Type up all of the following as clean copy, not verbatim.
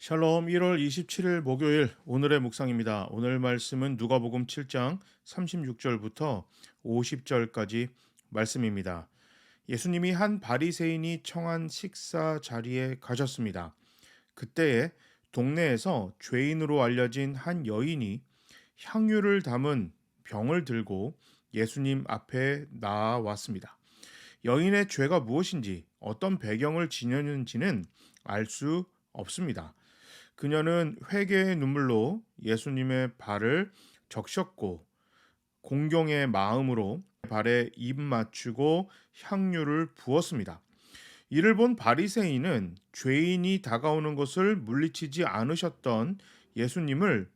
샬롬 1월 27일 목요일 오늘의 묵상입니다. 오늘 말씀은 누가복음 7장 36절부터 50절까지 말씀입니다. 예수님이 한 바리새인이 청한 식사 자리에 가셨습니다. 그때에 동네에서 죄인으로 알려진 한 여인이 향유를 담은 병을 들고 예수님 앞에 나아왔습니다. 여인의 죄가 무엇인지 어떤 배경을 지녔는지는 알 수 없습니다. 그녀는 회개의 눈물로 예수님의 발을 적셨고 공경의 마음으로 발에 입 맞추고 향유를 부었습니다. 이를 본 바리새인은 죄인이 다가오는 것을 물리치지 않으셨던 예수님을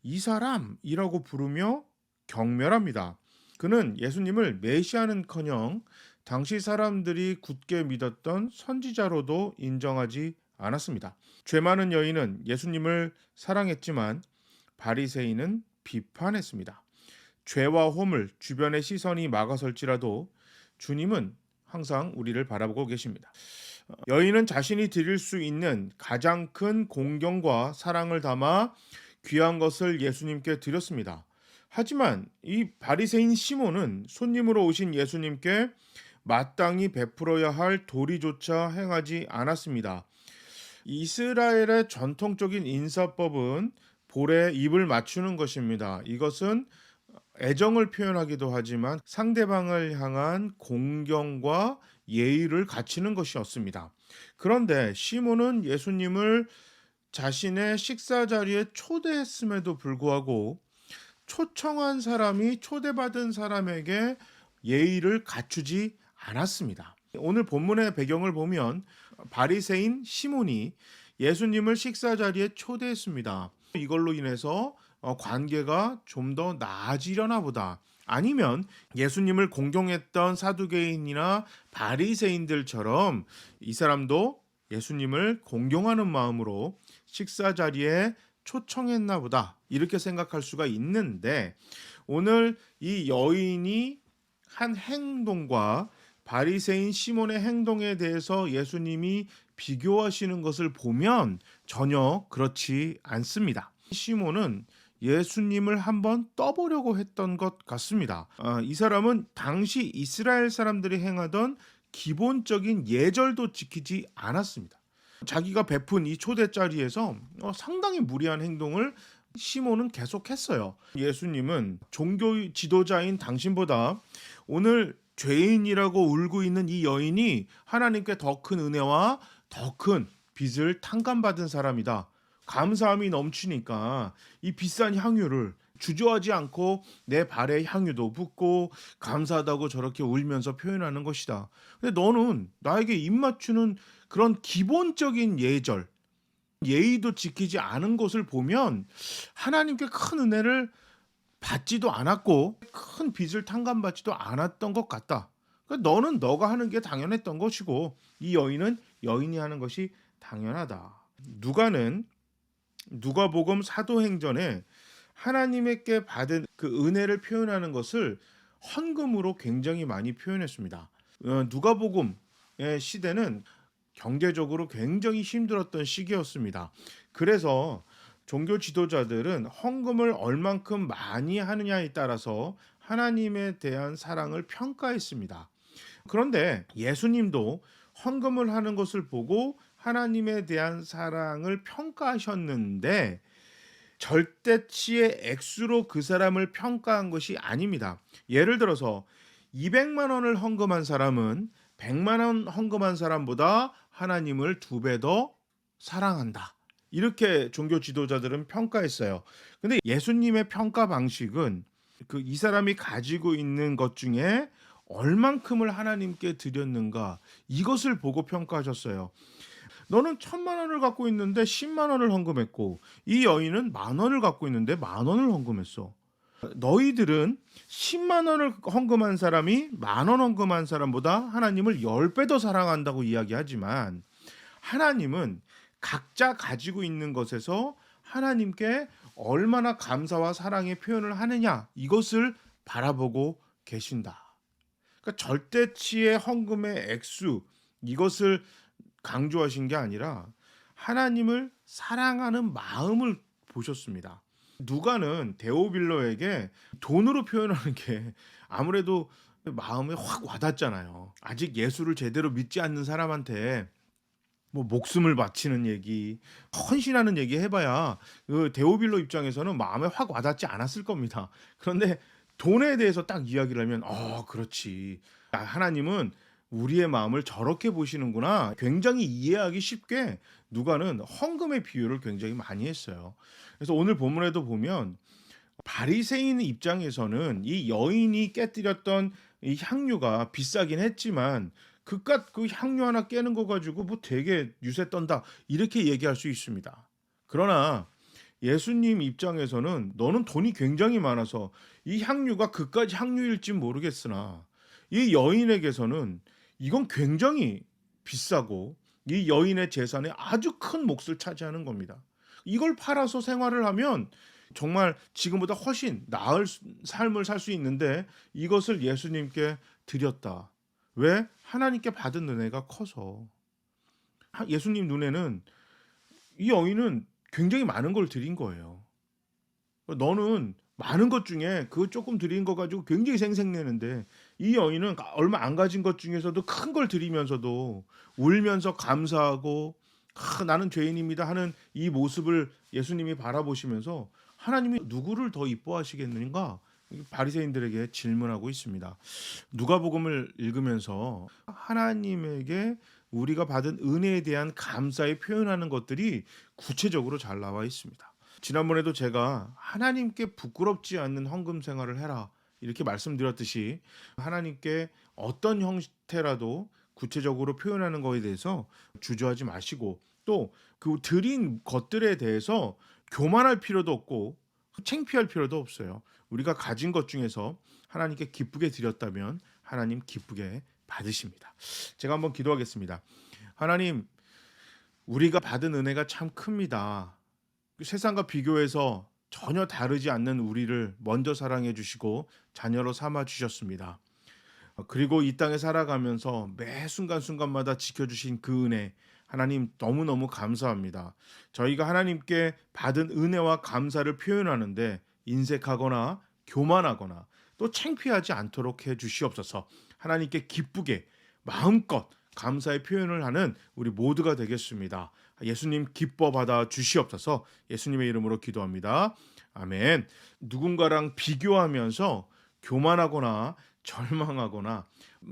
이 사람이라고 부르며 경멸합니다. 그는 예수님을 메시아는커녕 당시 사람들이 굳게 믿었던 선지자로도 인정하지 않았습니다. 죄 많은 여인은 예수님을 사랑했지만 바리새인은 비판했습니다. 죄와 허물, 주변의 시선이 막아설지라도 주님은 항상 우리를 바라보고 계십니다. 여인은 자신이 드릴 수 있는 가장 큰 공경과 사랑을 담아 귀한 것을 예수님께 드렸습니다. 하지만 이 바리새인 시몬은 손님으로 오신 예수님께 마땅히 베풀어야 할 도리조차 행하지 않았습니다. 이스라엘의 전통적인 인사법은 볼에 입을 맞추는 것입니다. 이것은 애정을 표현하기도 하지만 상대방을 향한 공경과 예의를 갖추는 것이었습니다. 그런데 시몬은 예수님을 자신의 식사 자리에 초대했음에도 불구하고 초청한 사람이 초대받은 사람에게 예의를 갖추지 않았습니다. 오늘 본문의 배경을 보면 바리새인 시몬이 예수님을 식사 자리에 초대했습니다. 이걸로 인해서 관계가 좀 더 나아지려나 보다. 아니면 예수님을 공경했던 사두개인이나 바리새인들처럼 이 사람도 예수님을 공경하는 마음으로 식사 자리에 초청했나 보다. 이렇게 생각할 수가 있는데 오늘 이 여인이 한 행동과 바리새인 시몬의 행동에 대해서 예수님이 비교하시는 것을 보면 전혀 그렇지 않습니다. 시몬은 예수님을 한번 떠보려고 했던 것 같습니다. 이 사람은 당시 이스라엘 사람들이 행하던 기본적인 예절도 지키지 않았습니다. 자기가 베푼 이 초대 자리에서 상당히 무리한 행동을 시몬은 계속했어요. 예수님은 종교 지도자인 당신보다 오늘 죄인이라고 울고 있는 이 여인이 하나님께 더 큰 은혜와 더 큰 빚을 탕감받은 사람이다. 감사함이 넘치니까 이 비싼 향유를 주저하지 않고 내 발에 향유도 붓고 감사하다고 저렇게 울면서 표현하는 것이다. 근데 너는 나에게 입 맞추는 그런 기본적인 예절, 예의도 지키지 않은 것을 보면 하나님께 큰 은혜를 받지도 않았고 큰 빚을 탕감받지도 않았던 것 같다. 그러니까 너는 너가 하는 게 당연했던 것이고 이 여인은 여인이 하는 것이 당연하다. 누가복음 사도행전에 하나님께 받은 그 은혜를 표현하는 것을 헌금으로 굉장히 많이 표현했습니다. 누가복음의 시대는 경제적으로 굉장히 힘들었던 시기였습니다. 그래서 종교 지도자들은 헌금을 얼만큼 많이 하느냐에 따라서 하나님에 대한 사랑을 평가했습니다. 그런데 예수님도 헌금을 하는 것을 보고 하나님에 대한 사랑을 평가하셨는데 절대치의 액수로 그 사람을 평가한 것이 아닙니다. 예를 들어서 200만 원을 헌금한 사람은 100만 원 헌금한 사람보다 하나님을 2배 더 사랑한다. 이렇게 종교 지도자들은 평가했어요. 근데 예수님의 평가 방식은 이 사람이 가지고 있는 것 중에 얼만큼을 하나님께 드렸는가 이것을 보고 평가하셨어요. 너는 1,000만 원을 갖고 있는데 10만 원을 헌금했고 이 여인은 10,000원을 갖고 있는데 10,000원을 헌금했어. 너희들은 10만 원을 헌금한 사람이 10,000원 헌금한 사람보다 하나님을 10배 더 사랑한다고 이야기하지만 하나님은 각자 가지고 있는 것에서 하나님께 얼마나 감사와 사랑의 표현을 하느냐 이것을 바라보고 계신다. 그러니까 절대치의 헌금의 액수 이것을 강조하신 게 아니라 하나님을 사랑하는 마음을 보셨습니다. 누가는 데오빌로에게 돈으로 표현하는 게 아무래도 마음에 확 와닿잖아요. 아직 예수를 제대로 믿지 않는 사람한테 뭐 목숨을 바치는 얘기, 헌신하는 얘기 해봐야 그 데오빌로 입장에서는 마음에 확 와닿지 않았을 겁니다. 그런데 돈에 대해서 딱 이야기를 하면, 그렇지. 하나님은 우리의 마음을 저렇게 보시는구나. 굉장히 이해하기 쉽게 누가는 헌금의 비유를 굉장히 많이 했어요. 그래서 오늘 본문에도 보면 바리새인 입장에서는 이 여인이 깨뜨렸던 이 향유가 비싸긴 했지만 그깟 그 향유 하나 깨는 거 가지고 뭐 되게 유세 떤다 이렇게 얘기할 수 있습니다. 그러나 예수님 입장에서는 너는 돈이 굉장히 많아서 이 향유가 그까지 향유일지 모르겠으나 이 여인에게서는 이건 굉장히 비싸고 이 여인의 재산에 아주 큰 몫을 차지하는 겁니다. 이걸 팔아서 생활을 하면 정말 지금보다 훨씬 나을 삶을 살 수 있는데 이것을 예수님께 드렸다. 왜? 하나님께 받은 은혜가 커서. 예수님 눈에는 이 여인은 굉장히 많은 걸 드린 거예요. 너는 많은 것 중에 그 조금 드린 거 가지고 굉장히 생색내는데 이 여인은 얼마 안 가진 것 중에서도 큰 걸 드리면서도 울면서 감사하고 나는 죄인입니다 하는 이 모습을 예수님이 바라보시면서 하나님이 누구를 더 이뻐하시겠는가? 바리새인들에게 질문하고 있습니다. 누가복음을 읽으면서 하나님에게 우리가 받은 은혜에 대한 감사에 표현하는 것들이 구체적으로 잘 나와 있습니다. 지난번에도 제가 하나님께 부끄럽지 않는 헌금 생활을 해라 이렇게 말씀드렸듯이 하나님께 어떤 형태라도 구체적으로 표현하는 것에 대해서 주저하지 마시고 또 그 드린 것들에 대해서 교만할 필요도 없고 창피할 필요도 없어요. 우리가 가진 것 중에서 하나님께 기쁘게 드렸다면 하나님 기쁘게 받으십니다. 제가 한번 기도하겠습니다. 하나님, 우리가 받은 은혜가 참 큽니다. 세상과 비교해서 전혀 다르지 않는 우리를 먼저 사랑해 주시고 자녀로 삼아 주셨습니다. 그리고 이 땅에 살아가면서 매 순간순간마다 지켜주신 그 은혜 하나님 너무너무 감사합니다. 저희가 하나님께 받은 은혜와 감사를 표현하는데 인색하거나 교만하거나 또 창피하지 않도록 해 주시옵소서. 하나님께 기쁘게 마음껏 감사의 표현을 하는 우리 모두가 되겠습니다. 예수님 기뻐 받아 주시옵소서. 예수님의 이름으로 기도합니다. 아멘. 누군가랑 비교하면서 교만하거나 절망하거나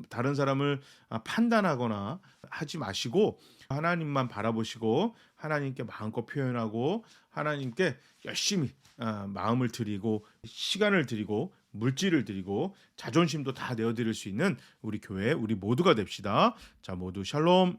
다른 사람을 판단하거나 하지 마시고 하나님만 바라보시고 하나님께 마음껏 표현하고 하나님께 열심히 마음을 드리고 시간을 드리고 물질을 드리고 자존심도 다 내어드릴 수 있는 우리 교회 우리 모두가 됩시다. 자, 모두 샬롬.